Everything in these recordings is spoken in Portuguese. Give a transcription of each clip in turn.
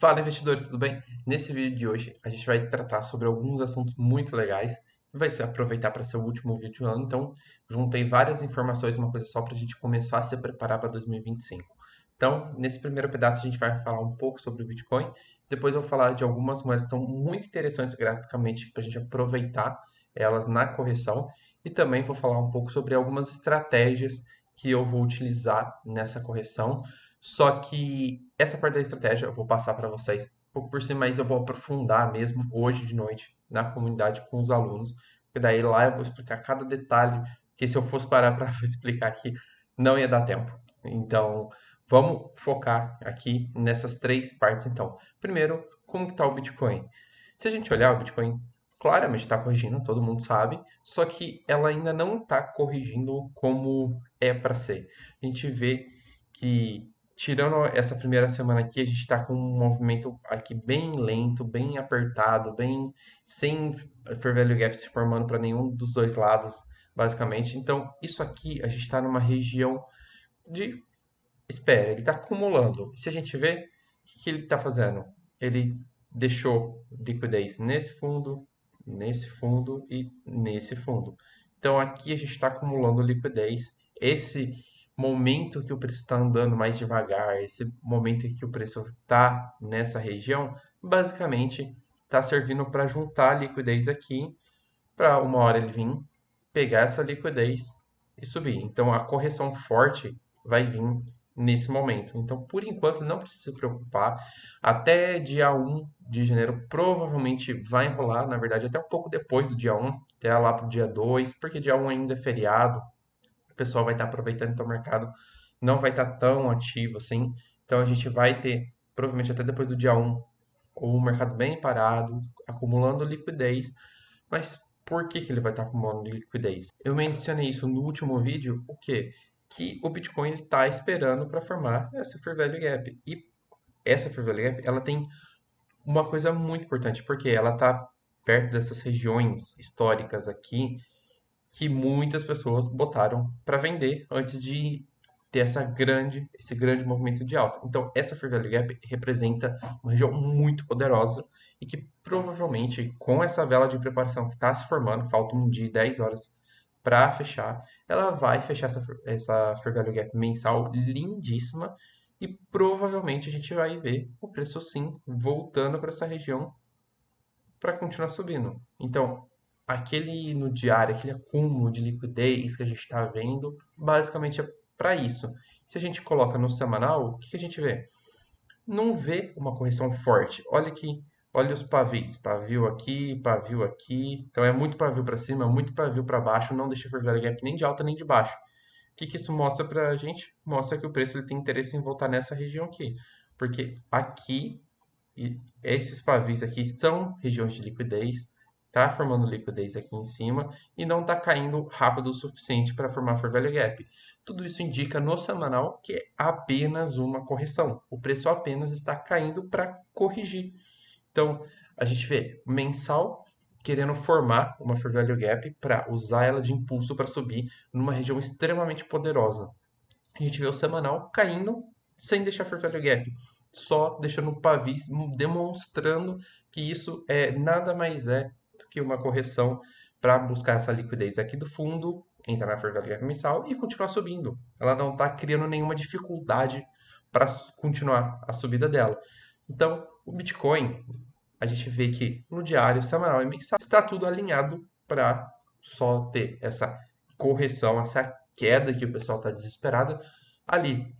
Fala, investidores, tudo bem? Nesse vídeo de hoje, a gente vai tratar sobre alguns assuntos muito legais, que vai se aproveitar para ser o último vídeo do ano, então juntei várias informações numa coisa só para a gente começar a se preparar para 2025. Então, nesse primeiro pedaço, a gente vai falar um pouco sobre o Bitcoin, depois eu vou falar de algumas moedas que estão muito interessantes graficamente para a gente aproveitar elas na correção, e também vou falar um pouco sobre algumas estratégias que eu vou utilizar nessa correção. Só que essa parte da estratégia eu vou passar para vocês um pouco por cima, mas eu vou aprofundar mesmo hoje de noite na comunidade com os alunos, porque daí lá eu vou explicar cada detalhe, que se eu fosse parar para explicar aqui, não ia dar tempo. Então, vamos focar aqui nessas três partes então. Primeiro, como que está o Bitcoin? Se a gente olhar, o Bitcoin claramente está corrigindo, todo mundo sabe, só que ela ainda não está corrigindo como é para ser. A gente vê que tirando essa primeira semana aqui, a gente está com um movimento aqui bem lento, bem apertado, bem sem fair value gap se formando para nenhum dos dois lados, basicamente. Então, isso aqui a gente está numa região de espera, ele está acumulando. Se a gente vê, o que ele está fazendo? Ele deixou liquidez nesse fundo e nesse fundo. Então aqui a gente está acumulando liquidez. Esse momento que o preço está andando mais devagar, esse momento em que o preço está nessa região, basicamente está servindo para juntar liquidez aqui, para uma hora ele vir, pegar essa liquidez e subir. Então a correção forte vai vir nesse momento. Então, por enquanto, não precisa se preocupar. Até dia 1 de janeiro provavelmente vai enrolar, na verdade, até um pouco depois do dia 1, até lá para o dia 2, porque dia 1 ainda é feriado, o pessoal vai estar aproveitando, então o mercado não vai estar tão ativo assim. Então a gente vai ter, provavelmente até depois do dia 1, o mercado bem parado, acumulando liquidez. Mas por que que ele vai estar acumulando liquidez? Eu mencionei isso no último vídeo, o quê? Que o Bitcoin está esperando para formar essa Fair Value Gap. E essa Fair Value Gap, ela tem uma coisa muito importante, porque ela está perto dessas regiões históricas aqui que muitas pessoas botaram para vender antes de ter esse grande movimento de alta. Então, essa Fair Value Gap representa uma região muito poderosa e que provavelmente, com essa vela de preparação que está se formando, falta um dia e 10 horas para fechar, ela vai fechar essa Fair Value Gap mensal lindíssima e provavelmente a gente vai ver o preço sim voltando para essa região para continuar subindo. Então, aquele no diário, aquele acúmulo de liquidez que a gente está vendo, basicamente é para isso. Se a gente coloca no semanal, o que a gente vê? Não vê uma correção forte. Olha aqui, olha os pavis, pavio aqui. Então é muito pavio para cima, muito pavio para baixo, não deixa Fair Value Gap nem de alta nem de baixo. O que isso mostra para a gente? Mostra que o preço ele tem interesse em voltar nessa região aqui. Porque aqui e esses pavis aqui são regiões de liquidez, tá formando liquidez aqui em cima e não está caindo rápido o suficiente para formar fair value gap. Tudo isso indica no semanal que é apenas uma correção. O preço apenas está caindo para corrigir. Então, a gente vê mensal querendo formar uma fair value gap para usar ela de impulso para subir numa região extremamente poderosa. A gente vê o semanal caindo sem deixar fair value gap, só deixando pavis demonstrando que isso é nada mais é do que uma correção para buscar essa liquidez aqui do fundo, entrar na fair value gap mensal e continuar subindo. Ela não está criando nenhuma dificuldade para continuar a subida dela. Então, o Bitcoin, a gente vê que no diário, semanal e mensal está tudo alinhado para só ter essa correção, essa queda que o pessoal está desesperado ali.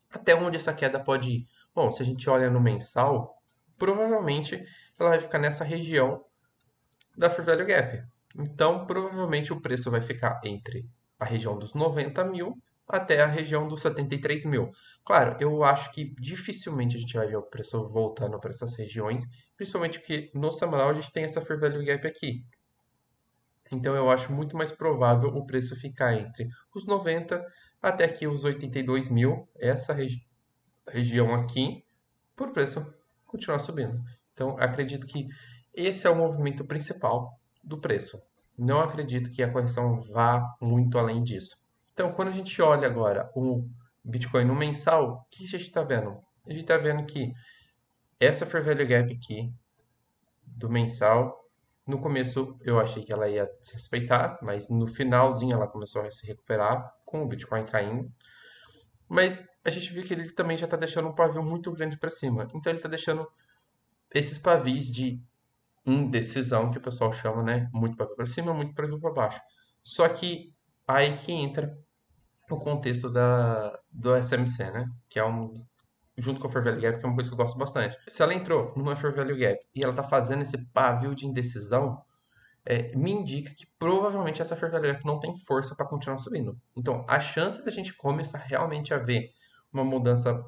Até onde essa queda pode ir? Bom, se a gente olha no mensal, provavelmente ela vai ficar nessa região da Fair Value Gap. Então, provavelmente o preço vai ficar entre a região dos 90 mil até a região dos 73 mil. Claro, eu acho que dificilmente a gente vai ver o preço voltando para essas regiões, principalmente porque no semanal a gente tem essa Fair Value Gap aqui. Então eu acho muito mais provável o preço ficar entre os 90 até aqui os 82 mil, essa região aqui, por o preço continuar subindo. Então acredito que esse é o movimento principal do preço. Não acredito que a correção vá muito além disso. Então quando a gente olha agora o Bitcoin no mensal, o que a gente está vendo? A gente está vendo que essa Fair Value Gap aqui, do mensal, no começo eu achei que ela ia se respeitar, mas no finalzinho ela começou a se recuperar, com o Bitcoin caindo. Mas a gente viu que ele também já está deixando um pavio muito grande para cima. Então ele está deixando esses pavis de indecisão, que o pessoal chama, né? Muito pavio para cima, muito pavio para baixo. Só que aí que entra o contexto do SMC, né? Que é junto com a Fair Value Gap, que é uma coisa que eu gosto bastante. Se ela entrou numa Fair Value Gap e ela está fazendo esse pavio de indecisão, me indica que provavelmente essa Fair Value Gap não tem força para continuar subindo. Então, a chance da gente começar realmente a ver uma mudança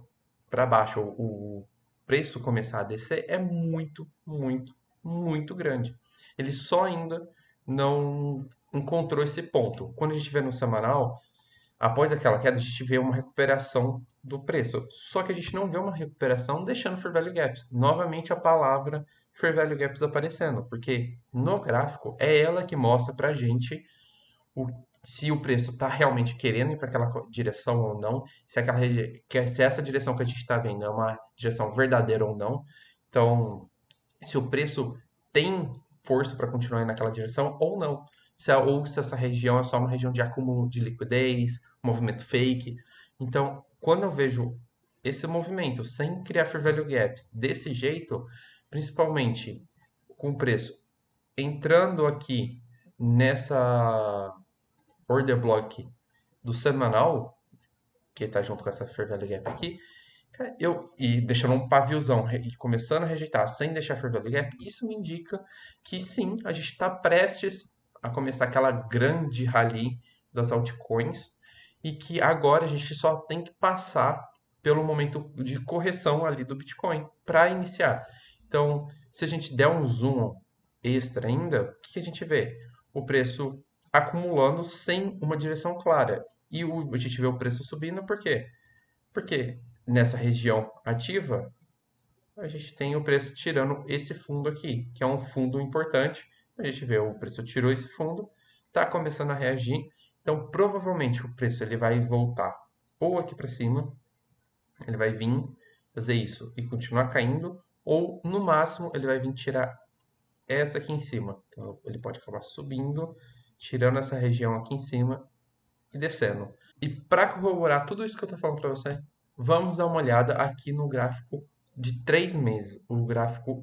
para baixo, o preço começar a descer, é muito, muito, muito grande. Ele só ainda não encontrou esse ponto. Quando a gente vê no semanal, após aquela queda, a gente vê uma recuperação do preço. Só que a gente não vê uma recuperação deixando Fair Value Gaps. Novamente a palavra Fair Value Gaps aparecendo, porque no gráfico é ela que mostra pra gente o, se o preço está realmente querendo ir para aquela direção ou não, se, se essa direção que a gente está vendo é uma direção verdadeira ou não. Então, se o preço tem força para continuar indo naquela direção ou não. Ou se essa região é só uma região de acúmulo de liquidez, movimento fake. Então, quando eu vejo esse movimento sem criar fair value gaps desse jeito, principalmente com o preço entrando aqui nessa order block do semanal, que está junto com essa fair value gap aqui, e deixando um paviozão e começando a rejeitar sem deixar fair value gap, isso me indica que sim, a gente está prestes a começar aquela grande rally das altcoins e que agora a gente só tem que passar pelo momento de correção ali do Bitcoin para iniciar. Então, se a gente der um zoom extra ainda, o que a gente vê? O preço acumulando sem uma direção clara. E a gente vê o preço subindo por quê? Porque nessa região ativa, a gente tem o preço tirando esse fundo aqui, que é um fundo importante. A gente vê o preço tirou esse fundo, está começando a reagir. Então, provavelmente o preço ele vai voltar ou aqui para cima, ele vai vir fazer isso e continuar caindo, ou no máximo ele vai vir tirar essa aqui em cima. Então, ele pode acabar subindo, tirando essa região aqui em cima e descendo. E para corroborar tudo isso que eu estou falando para você, vamos dar uma olhada aqui no gráfico de 3 meses.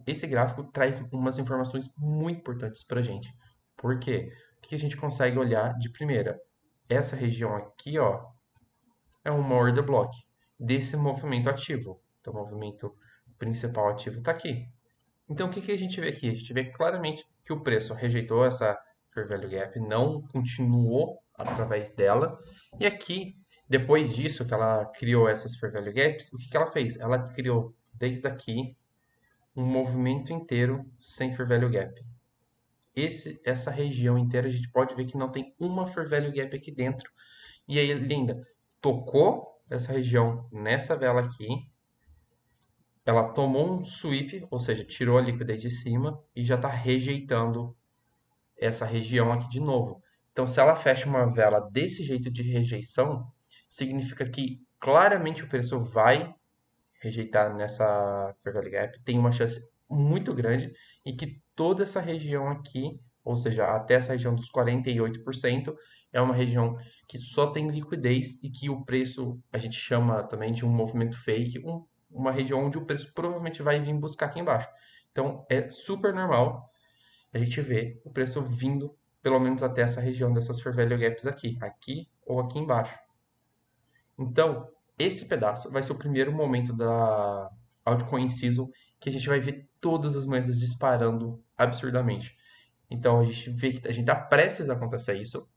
Esse gráfico traz umas informações muito importantes para a gente. Por quê? Porque a gente consegue olhar de primeira. Essa região aqui, ó, é uma order block desse movimento ativo. Então, o movimento principal ativo está aqui. Então, o que a gente vê aqui? A gente vê claramente que o preço rejeitou essa Fair Value Gap, não continuou através dela. E aqui, depois disso que ela criou essas Fair Value Gaps, o que ela fez? Ela criou desde aqui um movimento inteiro sem Fair Value Gap. Essa região inteira a gente pode ver que não tem uma Fair Value Gap aqui dentro. E aí ele ainda tocou essa região nessa vela aqui, ela tomou um sweep, ou seja, tirou a liquidez de cima e já está rejeitando essa região aqui de novo. Então, se ela fecha uma vela desse jeito de rejeição, significa que claramente o preço vai rejeitar nessa Fair Value Gap, tem uma chance muito grande e que toda essa região aqui, ou seja, até essa região dos 48%, é uma região que só tem liquidez e que o preço a gente chama também de um movimento fake, uma região onde o preço provavelmente vai vir buscar aqui embaixo. Então é super normal a gente ver o preço vindo pelo menos até essa região dessas Fair Value Gaps aqui ou aqui embaixo. Então, esse pedaço vai ser o primeiro momento da altcoin season que a gente vai ver todas as moedas disparando absurdamente. Então, a gente vê que a gente está prestes a acontecer isso.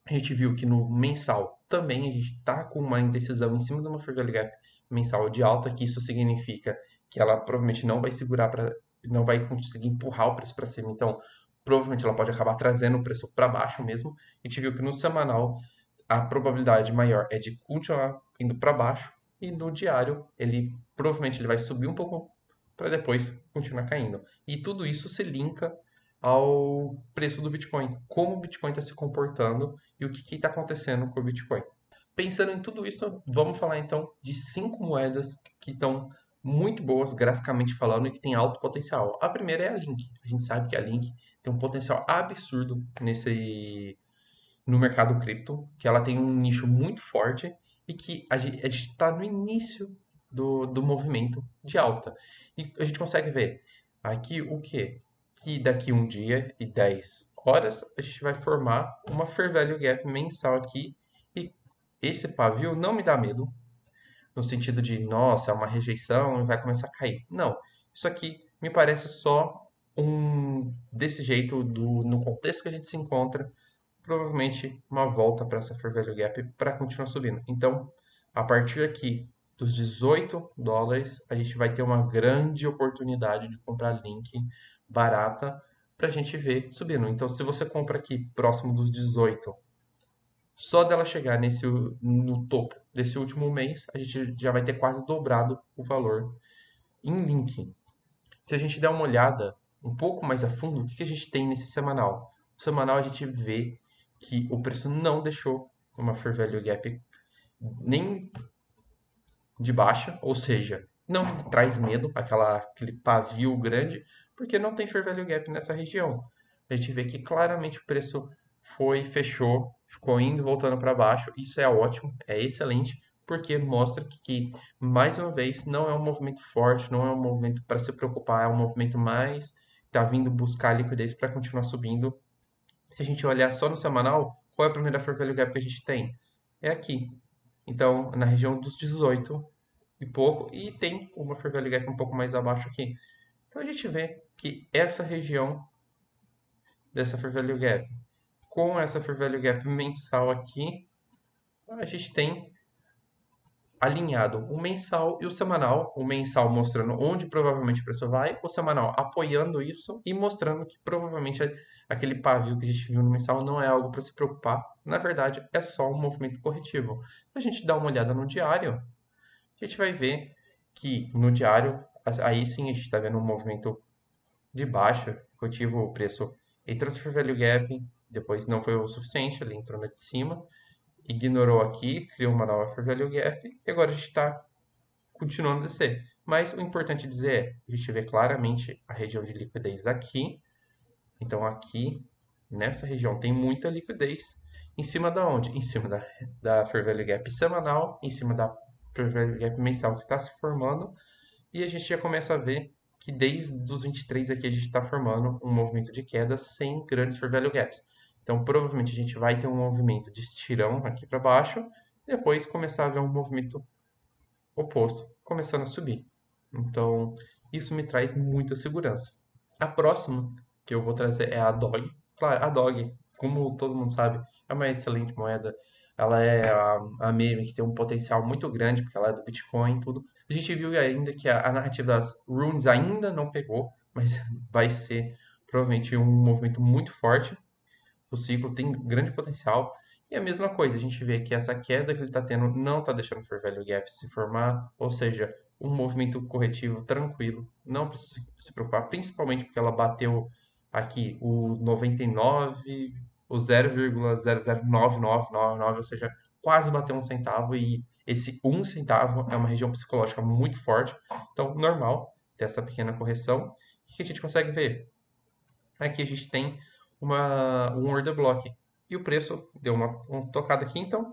A gente viu que no mensal também a gente está com uma indecisão em cima de uma Fair Value Gap mensal de alta, que isso significa que ela provavelmente não vai segurar não vai conseguir empurrar o preço para cima. Então, provavelmente ela pode acabar trazendo o preço para baixo mesmo. A gente viu que no semanal a probabilidade maior é de continuar indo para baixo e no diário ele provavelmente ele vai subir um pouco para depois continuar caindo. E tudo isso se linka ao preço do Bitcoin, como o Bitcoin está se comportando e o que está acontecendo com o Bitcoin. Pensando em tudo isso, vamos falar então de 5 moedas que estão muito boas graficamente falando e que tem alto potencial. A primeira é a Link. A gente sabe que a Link tem um potencial absurdo no mercado cripto, que ela tem um nicho muito forte e que a gente está no início do movimento de alta. E a gente consegue ver aqui o quê? Que daqui um dia e 10 horas a gente vai formar uma Fair Value Gap mensal aqui e esse pavio não me dá medo, no sentido de, nossa, é uma rejeição e vai começar a cair. Não, isso aqui me parece só desse jeito, no contexto que a gente se encontra, provavelmente uma volta para essa Fair Value Gap para continuar subindo. Então, a partir aqui dos US$ 18, a gente vai ter uma grande oportunidade de comprar Link barata para a gente ver subindo. Então, se você compra aqui próximo dos 18, só dela chegar no topo desse último mês, a gente já vai ter quase dobrado o valor em Link. Se a gente der uma olhada um pouco mais a fundo, o que a gente tem nesse semanal? O semanal a gente vê que o preço não deixou uma Fair Value Gap nem de baixa, ou seja, não me traz medo, aquele pavio grande, porque não tem Fair Value Gap nessa região. A gente vê que claramente o preço fechou, ficou indo, voltando para baixo. Isso é ótimo, é excelente, porque mostra que, mais uma vez, não é um movimento forte, não é um movimento para se preocupar, é um movimento mais está vindo buscar liquidez para continuar subindo. Se a gente olhar só no semanal, qual é a primeira Fair Value Gap que a gente tem? É aqui. Então, na região dos 18 e pouco, e tem uma Fair Value Gap um pouco mais abaixo aqui. Então a gente vê que essa região dessa Fair Value Gap, com essa Fair Value Gap mensal aqui, a gente tem alinhado o mensal e o semanal. O mensal mostrando onde provavelmente o preço vai, o semanal apoiando isso e mostrando que provavelmente aquele pavio que a gente viu no mensal não é algo para se preocupar. Na verdade, é só um movimento corretivo. Se a gente dá uma olhada no diário, a gente vai ver que no diário, aí sim a gente está vendo um movimento de baixa, corretivo, o preço entrou nesse Fair Value Gap, depois não foi o suficiente, ele entrou na de cima, ignorou aqui, criou uma nova Fair Value Gap e agora a gente está continuando a descer. Mas o importante dizer é, a gente vê claramente a região de liquidez aqui, então aqui nessa região tem muita liquidez, em cima da onde? Em cima da Fair Value Gap semanal, em cima da Fair Value Gap mensal que está se formando, e a gente já começa a ver que desde os 23 aqui a gente está formando um movimento de queda sem grandes Fair Value Gaps. Então, provavelmente a gente vai ter um movimento de estirão aqui para baixo, e depois começar a ver um movimento oposto, começando a subir. Então, isso me traz muita segurança. A próxima que eu vou trazer é a Dog. Claro, a Dog, como todo mundo sabe, é uma excelente moeda. Ela é a meme que tem um potencial muito grande, porque ela é do Bitcoin e tudo. A gente viu ainda que a narrativa das runes ainda não pegou, mas vai ser provavelmente um movimento muito forte. O ciclo tem grande potencial. E a mesma coisa, a gente vê que essa queda que ele está tendo não está deixando o Fair Value Gap se formar, ou seja, um movimento corretivo tranquilo, não precisa se preocupar, principalmente porque ela bateu aqui o 99, o 0,009999, ou seja, quase bateu um centavo e esse um centavo é uma região psicológica muito forte, então normal ter essa pequena correção. O que a gente consegue ver? Aqui a gente tem um order block e o preço deu uma tocada aqui, então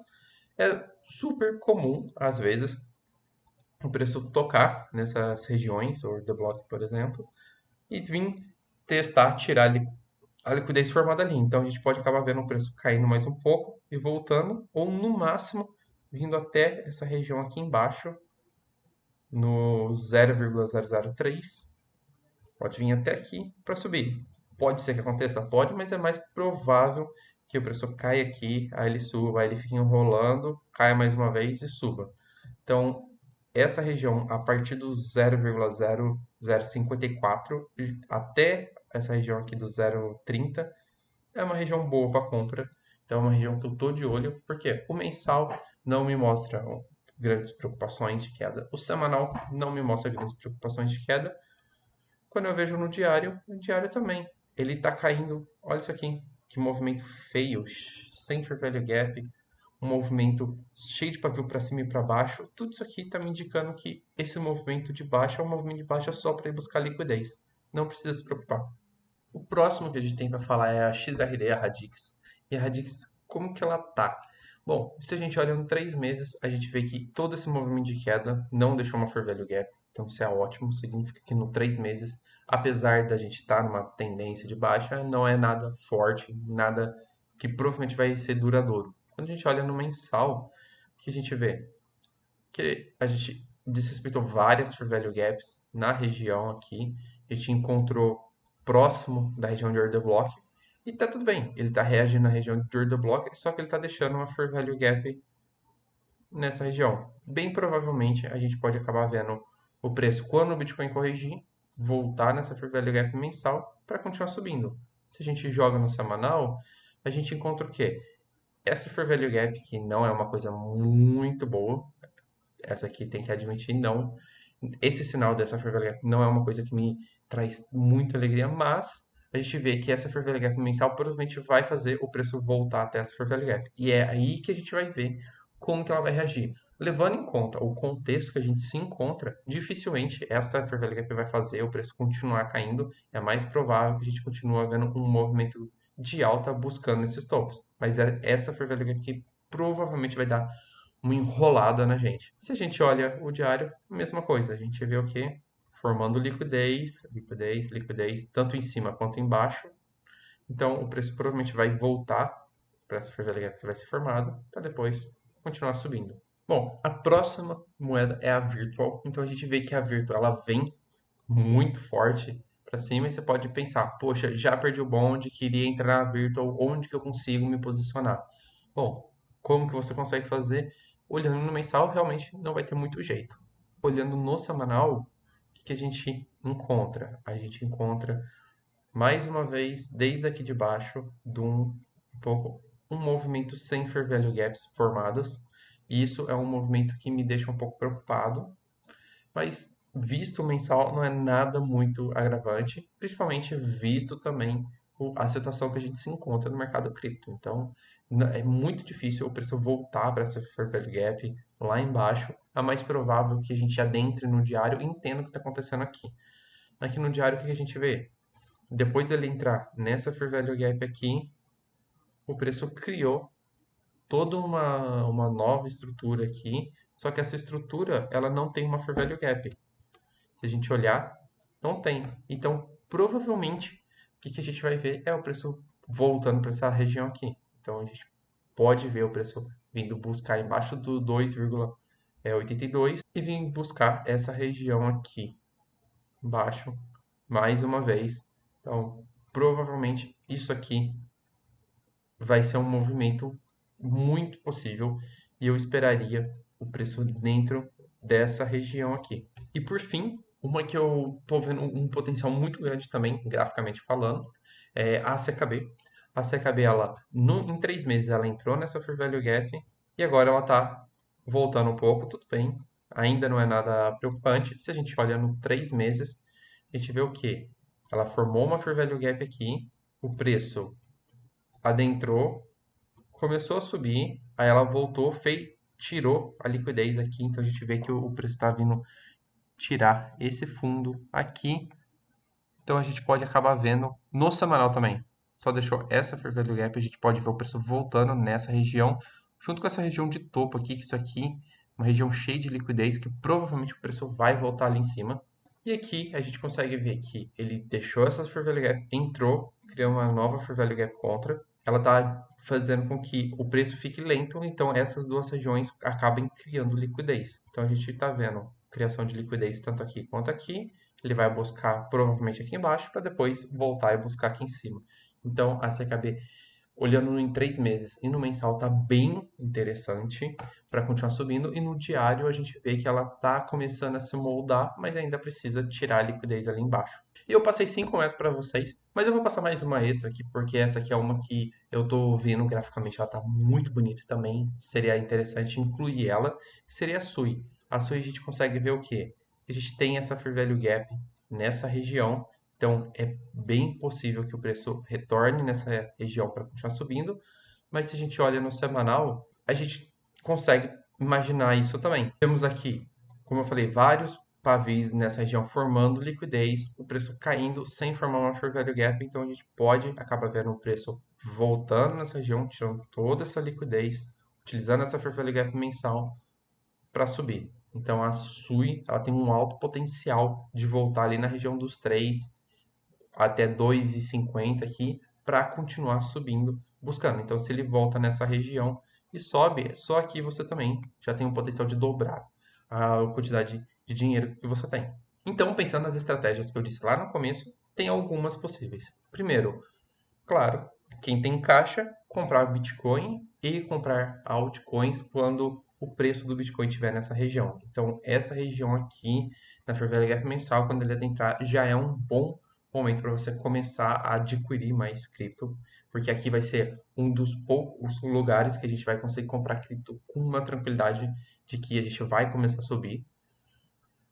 é super comum, às vezes, o preço tocar nessas regiões, order block, por exemplo, e vir testar, tirar a liquidez formada ali. Então a gente pode acabar vendo o preço caindo mais um pouco e voltando, ou no máximo vindo até essa região aqui embaixo, no 0,003, pode vir até aqui para subir. Pode ser que aconteça? Pode, mas é mais provável que o preço caia aqui, aí ele suba, aí ele fique enrolando, caia mais uma vez e suba. Então, essa região, a partir do 0,0054 até essa região aqui do 0,30, é uma região boa para compra. Então, é uma região que eu estou de olho, porque o mensal não me mostra grandes preocupações de queda. O semanal não me mostra grandes preocupações de queda. Quando eu vejo no diário, o diário também. Ele tá caindo. Olha isso aqui. Que movimento feio. Sem Fair Value Gap. um movimento cheio de pavio para cima e para baixo, tudo isso aqui está me indicando que esse movimento de baixa é um movimento de baixa só para ir buscar liquidez. Não precisa se preocupar. O próximo que a gente tem para falar é a XRD, a Radix. E a Radix, como que ela tá? Bom, se a gente olha em 3 meses, a gente vê que todo esse movimento de queda não deixou uma fair value gap. Então isso é ótimo, significa que no 3 meses, apesar da gente estar numa tendência de baixa, não é nada forte, nada que provavelmente vai ser duradouro. Quando a gente olha no mensal, o que a gente vê? Que a gente desrespeitou várias fair value gaps na região aqui. A gente encontrou próximo da região de order block. E tá tudo bem, ele tá reagindo na região de order block, só que ele tá deixando uma fair value gap nessa região. Bem provavelmente a gente pode acabar vendo o preço quando o Bitcoin corrigir, voltar nessa fair value gap mensal para continuar subindo. Se a gente joga no semanal, a gente encontra o quê? Essa fair value gap, que não é uma coisa muito boa, essa aqui tem que admitir, não. Esse sinal dessa fair value gap não é uma coisa que me traz muita alegria, mas a gente vê que essa fair value gap mensal provavelmente vai fazer o preço voltar até essa fair value gap. E é aí que a gente vai ver como que ela vai reagir. Levando em conta o contexto que a gente se encontra, dificilmente essa fair value gap vai fazer o preço continuar caindo. É mais provável que a gente continue vendo um movimento de alta buscando esses topos. Mas é essa fair value gap que provavelmente vai dar uma enrolada na gente. Se a gente olha o diário, mesma coisa. A gente vê o quê? Formando liquidez, liquidez, liquidez, tanto em cima quanto embaixo. Então, o preço provavelmente vai voltar para essa fair value gap que vai ser formada, para depois continuar subindo. Bom, a próxima moeda é a Virtual. Então, a gente vê que a Virtual ela vem muito forte para cima e você pode pensar, poxa, já perdi o bonde, queria entrar na Virtual, onde que eu consigo me posicionar? Bom, como que você consegue fazer? Olhando no mensal, realmente não vai ter muito jeito. Olhando no semanal, o que que a gente encontra? A gente encontra, mais uma vez, desde aqui de baixo, um movimento sem fair value gaps formadas. E isso é um movimento que me deixa um pouco preocupado, mas visto o mensal não é nada muito agravante, principalmente visto também a situação que a gente se encontra no mercado cripto. Então, é muito difícil o preço voltar para essa fair value gap lá embaixo. É mais provável que a gente adentre no diário e entenda o que está acontecendo aqui. Aqui no diário, o que a gente vê? Depois dele entrar nessa fair value gap aqui, o preço criou toda uma nova estrutura aqui, só que essa estrutura ela não tem uma fair value gap. Se a gente olhar, não tem. Então, provavelmente, o que a gente vai ver é o preço voltando para essa região aqui. Então, a gente pode ver o preço vindo buscar embaixo do 2,82 e vir buscar essa região aqui embaixo mais uma vez. Então, provavelmente, isso aqui vai ser um movimento muito possível e eu esperaria o preço dentro dessa região aqui. E por fim, uma que eu estou vendo um potencial muito grande também, graficamente falando, é a CKB. A CKB, ela, em 3 meses, ela entrou nessa Fair Value Gap e agora ela está voltando um pouco, tudo bem. Ainda não é nada preocupante. Se a gente olha no 3 meses, a gente vê o quê? Ela formou uma Fair Value Gap aqui, o preço adentrou, começou a subir, aí ela voltou, tirou a liquidez aqui, então a gente vê que o preço está vindo tirar esse fundo aqui. Então a gente pode acabar vendo no semanal também. Só deixou essa Fair Value Gap, a gente pode ver o preço voltando nessa região, junto com essa região de topo aqui, que isso aqui uma região cheia de liquidez, que provavelmente o preço vai voltar ali em cima. E aqui a gente consegue ver que ele deixou essa Fair Value Gap, entrou, criou uma nova Fair Value Gap contra. Ela está fazendo com que o preço fique lento, então essas duas regiões acabem criando liquidez. Então a gente está vendo criação de liquidez tanto aqui quanto aqui. Ele vai buscar provavelmente aqui embaixo para depois voltar e buscar aqui em cima. Então a CKB, olhando em 3 meses e no mensal, tá bem interessante para continuar subindo. E no diário a gente vê que ela tá começando a se moldar, mas ainda precisa tirar a liquidez ali embaixo. E eu passei 5 metros para vocês, mas eu vou passar mais uma extra aqui, porque essa aqui é uma que eu tô vendo graficamente, ela tá muito bonita também. Seria interessante incluir ela, que seria a SUI. A SUI a gente consegue ver o quê? A gente tem essa Fair Value Gap nessa região, então é bem possível que o preço retorne nessa região para continuar subindo, mas se a gente olha no semanal, a gente consegue imaginar isso também. Temos aqui, como eu falei, vários pavis nessa região formando liquidez, o preço caindo sem formar uma fair value gap, então a gente pode acabar vendo o preço voltando nessa região, tirando toda essa liquidez, utilizando essa fair value gap mensal para subir. Então a SUI ela tem um alto potencial de voltar ali na região dos 3 até 2,50 aqui para continuar subindo, buscando. Então se ele volta nessa região e sobe, só aqui você também já tem um potencial de dobrar a quantidade de dinheiro que você tem. Então, pensando nas estratégias que eu disse lá no começo, tem algumas possíveis. Primeiro, claro, quem tem caixa, comprar Bitcoin e comprar altcoins quando o preço do Bitcoin estiver nessa região. Então, essa região aqui, na Fair Value Gap mensal, quando ele adentrar, já é um bom momento para você começar a adquirir mais cripto, porque aqui vai ser um dos poucos lugares que a gente vai conseguir comprar cripto com uma tranquilidade de que a gente vai começar a subir.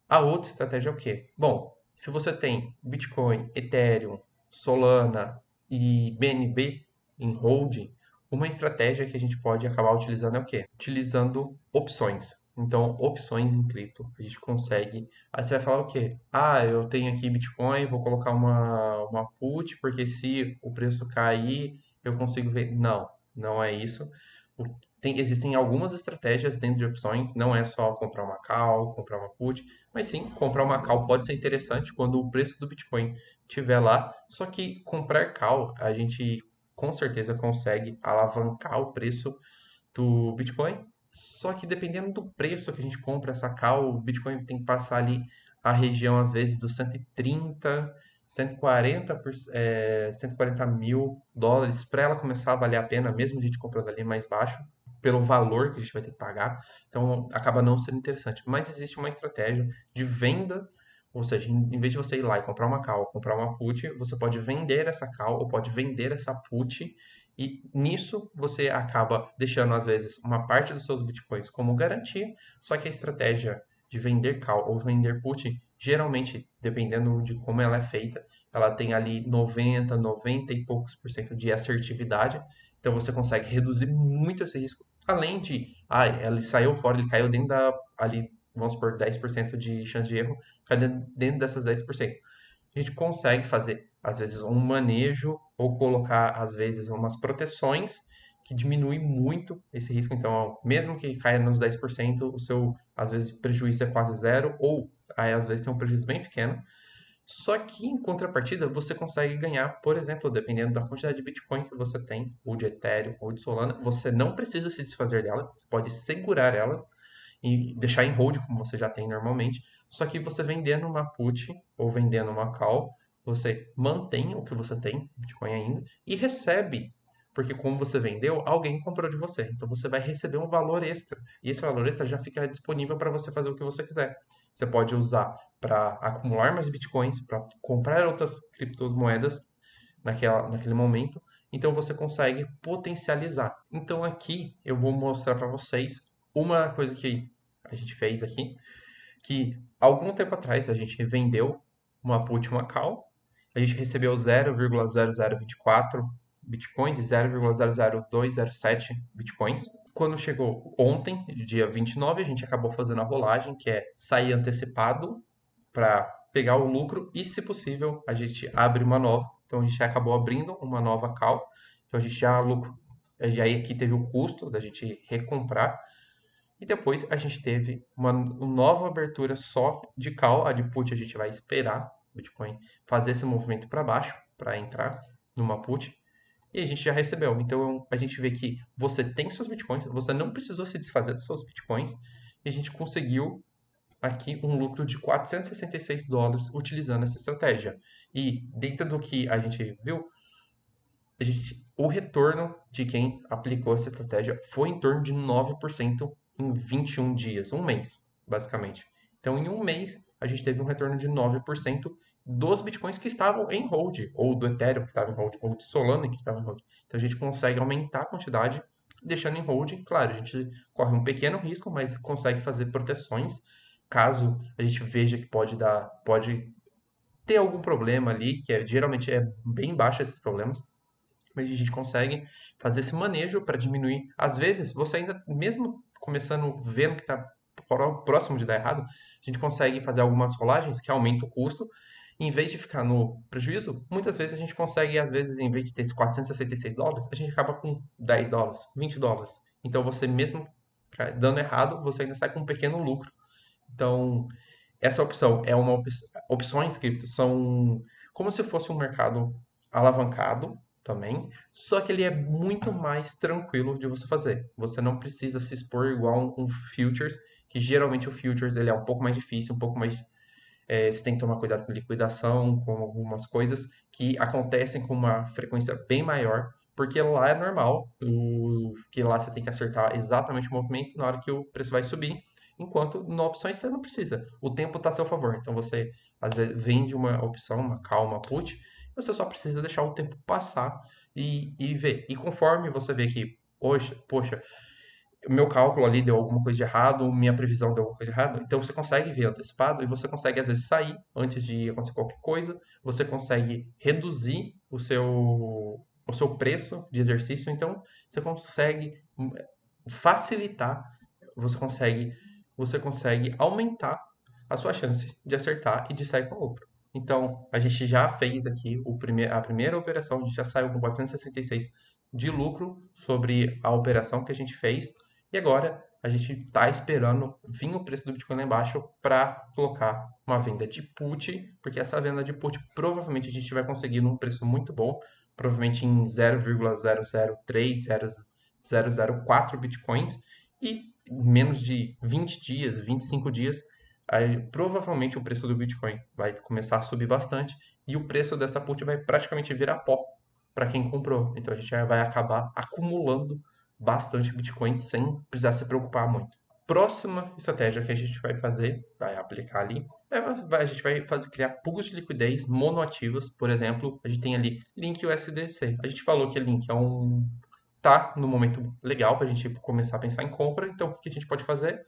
A outra estratégia é o quê? Bom, se você tem Bitcoin, Ethereum, Solana e BNB em holding, uma estratégia que a gente pode acabar utilizando é o quê? Utilizando opções. Então, opções em cripto, a gente consegue. Aí você vai falar o quê? Ah, eu tenho aqui Bitcoin, vou colocar uma put, porque se o preço cair, eu consigo ver. Não, não é isso. Existem algumas estratégias dentro de opções, não é só comprar uma call, comprar uma put, mas sim, comprar uma call pode ser interessante quando o preço do Bitcoin estiver lá. Só que comprar call, a gente com certeza consegue alavancar o preço do Bitcoin. Só que dependendo do preço que a gente compra essa call, o Bitcoin tem que passar ali a região, às vezes, dos 130, 140, 140 mil dólares para ela começar a valer a pena, mesmo a gente comprando ali mais baixo, pelo valor que a gente vai ter que pagar. Então, acaba não sendo interessante. Mas existe uma estratégia de venda, ou seja, em vez de você ir lá e comprar uma call, comprar uma put, você pode vender essa call ou pode vender essa put e nisso você acaba deixando, às vezes, uma parte dos seus bitcoins como garantia, só que a estratégia de vender call ou vender put, geralmente, dependendo de como ela é feita, ela tem ali 90, 90 e poucos por cento de assertividade, então você consegue reduzir muito esse risco. Além de, ele saiu fora, ele caiu dentro ali, vamos supor, 10% de chance de erro, caiu dentro dessas 10%. A gente consegue fazer, às vezes, um manejo ou colocar, às vezes, umas proteções que diminuem muito esse risco. Então, mesmo que caia nos 10%, o seu, às vezes, prejuízo é quase zero, ou aí, às vezes, tem um prejuízo bem pequeno. Só que, em contrapartida, você consegue ganhar, por exemplo, dependendo da quantidade de Bitcoin que você tem, ou de Ethereum, ou de Solana, você não precisa se desfazer dela, você pode segurar ela e deixar em hold como você já tem normalmente. Só que você vendendo uma put ou vendendo uma call, você mantém o que você tem, Bitcoin ainda, e recebe, porque como você vendeu, alguém comprou de você. Então você vai receber um valor extra. E esse valor extra já fica disponível para você fazer o que você quiser. Você pode usar para acumular mais Bitcoins, para comprar outras criptomoedas naquele momento. Então você consegue potencializar. Então aqui eu vou mostrar para vocês uma coisa que a gente fez aqui, que algum tempo atrás a gente vendeu uma put e uma call, a gente recebeu 0,0024 bitcoins e 0,00207 bitcoins. Quando chegou ontem, dia 29, a gente acabou fazendo a rolagem, que é sair antecipado para pegar o lucro e, se possível, a gente abre uma nova. Então a gente acabou abrindo uma nova call. Então a gente já lucro, já aqui teve o custo da gente recomprar e depois a gente teve uma nova abertura só de call. A de put a gente vai esperar o Bitcoin fazer esse movimento para baixo para entrar numa put. E a gente já recebeu. Então a gente vê que você tem seus Bitcoins, você não precisou se desfazer dos seus Bitcoins. E a gente conseguiu aqui um lucro de 466 dólares utilizando essa estratégia. E dentro do que a gente viu, o retorno de quem aplicou essa estratégia foi em torno de 9% em 21 dias, um mês, basicamente. Então, em um mês, a gente teve um retorno de 9% dos bitcoins que estavam em hold, ou do Ethereum que estava em hold, ou de Solana que estava em hold. Então, a gente consegue aumentar a quantidade deixando em hold. Claro, a gente corre um pequeno risco, mas consegue fazer proteções caso a gente veja que pode ter algum problema ali, geralmente é bem baixo esses problemas. Mas a gente consegue fazer esse manejo para diminuir. Às vezes, você ainda, mesmo começando, vendo que está próximo de dar errado, a gente consegue fazer algumas rolagens que aumentam o custo. Em vez de ficar no prejuízo, muitas vezes a gente consegue, às vezes, em vez de ter esses US$ 466, a gente acaba com US$ 10, US$ 20. Então, você mesmo dando errado, você ainda sai com um pequeno lucro. Então, essa opção é uma opções cripto são como se fosse um mercado alavancado também, só que ele é muito mais tranquilo de você fazer. Você não precisa se expor igual um futures, que geralmente o futures ele é um pouco mais difícil, um pouco mais você tem que tomar cuidado com liquidação, com algumas coisas que acontecem com uma frequência bem maior, porque lá é normal, que lá você tem que acertar exatamente o movimento na hora que o preço vai subir, enquanto na opções você não precisa. O tempo está a seu favor. Então você às vezes vende uma opção, uma call, uma put, você só precisa deixar o tempo passar e ver. E conforme você vê que hoje, poxa, o meu cálculo ali deu alguma coisa de errado, minha previsão deu alguma coisa de errado. Então você consegue ver antecipado e você consegue às vezes sair antes de acontecer qualquer coisa, você consegue reduzir o seu preço de exercício, então você consegue facilitar, você consegue você consegue aumentar a sua chance de acertar e de sair com lucro. Então, a gente já fez aqui a primeira operação, a gente já saiu com 466 de lucro sobre a operação que a gente fez. E agora a gente está esperando vir o preço do Bitcoin lá embaixo para colocar uma venda de put, porque essa venda de put provavelmente a gente vai conseguir num preço muito bom, provavelmente em 0,003, 0,004 Bitcoins, e em menos de 20 dias, 25 dias, aí, provavelmente o preço do Bitcoin vai começar a subir bastante e o preço dessa put vai praticamente virar pó para quem comprou. Então a gente já vai acabar acumulando bastante Bitcoin sem precisar se preocupar muito. Próxima estratégia que a gente vai fazer, vai aplicar ali, a gente vai criar pools de liquidez monoativas. Por exemplo, a gente tem ali Link USDC. A gente falou que Link tá no momento legal para a gente começar a pensar em compra. Então, o que a gente pode fazer?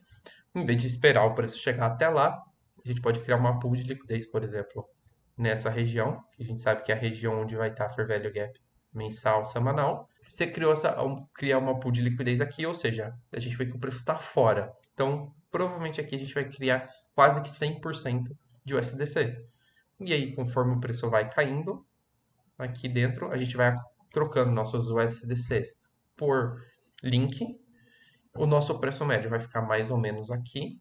Em vez de esperar o preço chegar até lá, a gente pode criar uma pool de liquidez, por exemplo, nessa região, que a gente sabe que é a região onde vai estar Fair Value Gap mensal, semanal. Você criar uma pool de liquidez aqui, ou seja, a gente vê que o preço está fora. Então, provavelmente aqui a gente vai criar quase que 100% de USDC. E aí, conforme o preço vai caindo, aqui dentro, a gente vai trocando nossos USDCs por link. O nosso preço médio vai ficar mais ou menos aqui,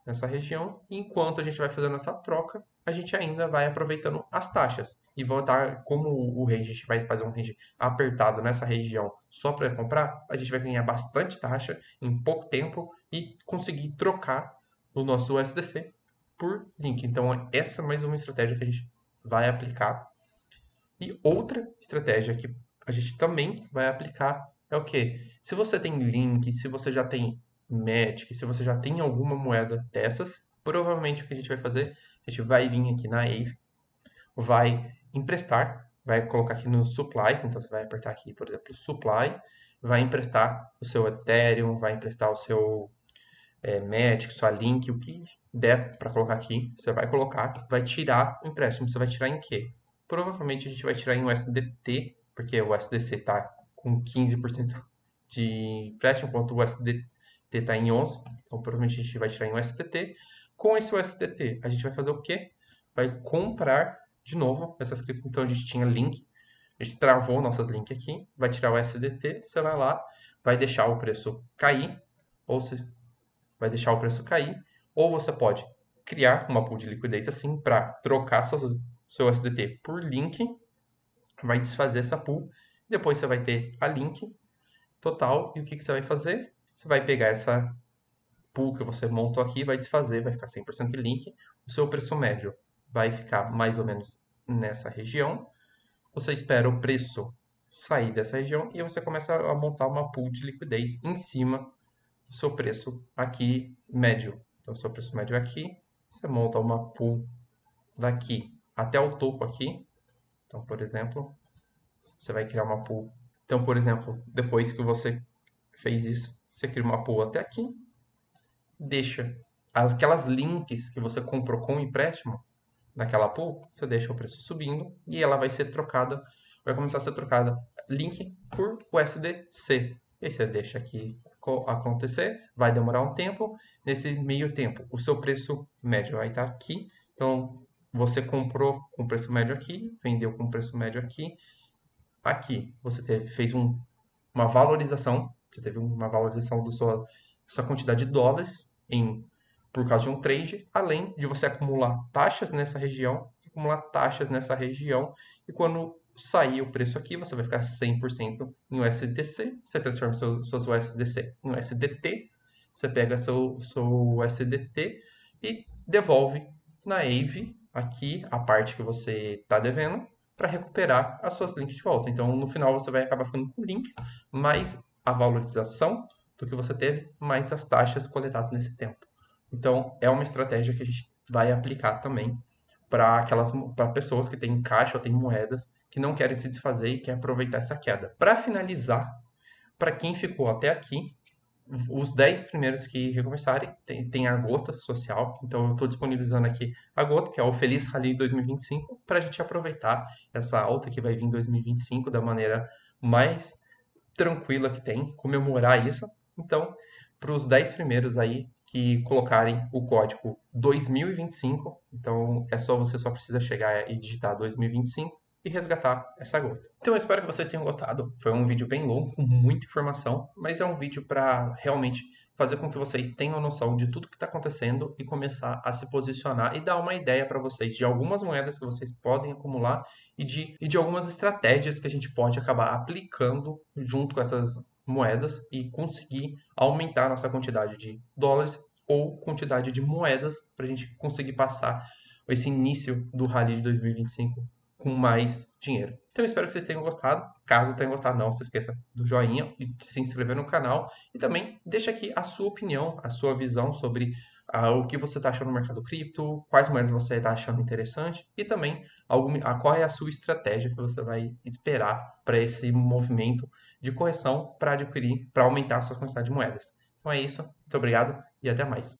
nessa região. E enquanto a gente vai fazendo essa troca, a gente ainda vai aproveitando as taxas. E voltar, como o range, a gente vai fazer um range apertado nessa região só para comprar, a gente vai ganhar bastante taxa em pouco tempo e conseguir trocar o nosso USDC por link. Então, essa é mais uma estratégia que a gente vai aplicar. E outra estratégia que a gente também vai aplicar é o quê? Se você tem Link, se você já tem Matic, se você já tem alguma moeda dessas, provavelmente o que a gente vai fazer, a gente vai vir aqui na Aave, vai emprestar, vai colocar aqui nos supplies, então você vai apertar aqui, por exemplo, supply, vai emprestar o seu Ethereum, vai emprestar o seu Matic, sua Link, o que der para colocar aqui, você vai colocar, vai tirar o empréstimo. Você vai tirar em quê? Provavelmente a gente vai tirar em USDT, porque o USDC está com 15% de empréstimo, enquanto o USDT está em 11%. Então, provavelmente a gente vai tirar em USDT. Com esse USDT, a gente vai fazer o quê? Vai comprar de novo essas criptos. Então, a gente tinha link, a gente travou nossas links aqui, vai tirar o USDT, você vai lá, vai deixar o preço cair, ou se vai deixar o preço cair, ou você pode criar uma pool de liquidez assim para trocar seu USDT por link, vai desfazer essa pool, depois você vai ter a link total, e o que você vai fazer? Você vai pegar essa pool que você montou aqui, vai desfazer, vai ficar 100% em link, o seu preço médio vai ficar mais ou menos nessa região, você espera o preço sair dessa região e você começa a montar uma pool de liquidez em cima do seu preço aqui médio. Então, o seu preço médio é aqui, você monta uma pool daqui até o topo aqui. Então, por exemplo, você vai criar uma pool. Então, por exemplo, depois que você fez isso, você cria uma pool até aqui, deixa aquelas links que você comprou com o empréstimo naquela pool, você deixa o preço subindo e ela vai ser trocada vai começar a ser trocada Link por USDC. E aí você deixa aqui acontecer, vai demorar um tempo. Nesse meio tempo, o seu preço médio vai estar aqui. Então, você comprou com preço médio aqui, vendeu com preço médio aqui. Aqui, você fez uma valorização, você teve uma valorização da sua quantidade de dólares por causa de um trade, além de você acumular taxas nessa região, acumular taxas nessa região, e quando sair o preço aqui, você vai ficar 100% em USDC, você transforma suas USDC em USDT, você pega seu USDT e devolve na Aave, aqui, a parte que você está devendo, para recuperar as suas links de volta. Então, no final, você vai acabar ficando com links, mais a valorização do que você teve, mais as taxas coletadas nesse tempo. Então, é uma estratégia que a gente vai aplicar também para pessoas que têm caixa ou têm moedas que não querem se desfazer e querem aproveitar essa queda. Para finalizar, para quem ficou até aqui, os 10 primeiros que recomeçarem tem a gota social. Então eu estou disponibilizando aqui a gota, que é o Feliz Rally 2025, para a gente aproveitar essa alta que vai vir em 2025 da maneira mais tranquila que tem, comemorar isso. Então, para os 10 primeiros aí que colocarem o código 2025, então você só precisa chegar e digitar 2025 e resgatar essa gota. Então eu espero que vocês tenham gostado. Foi um vídeo bem longo, com muita informação, mas é um vídeo para realmente fazer com que vocês tenham noção de tudo que está acontecendo e começar a se posicionar e dar uma ideia para vocês de algumas moedas que vocês podem acumular e de algumas estratégias que a gente pode acabar aplicando junto com essas moedas e conseguir aumentar a nossa quantidade de dólares ou quantidade de moedas para a gente conseguir passar esse início do Rally de 2025 com mais dinheiro. Então eu espero que vocês tenham gostado. Caso tenham gostado, não se esqueça do joinha e de se inscrever no canal. E também deixa aqui a sua opinião, a sua visão sobre o que você está achando no mercado cripto, quais moedas você está achando interessante e também qual é a sua estratégia que você vai esperar para esse movimento de correção para adquirir, para aumentar a sua quantidade de moedas. Então é isso, muito obrigado e até mais.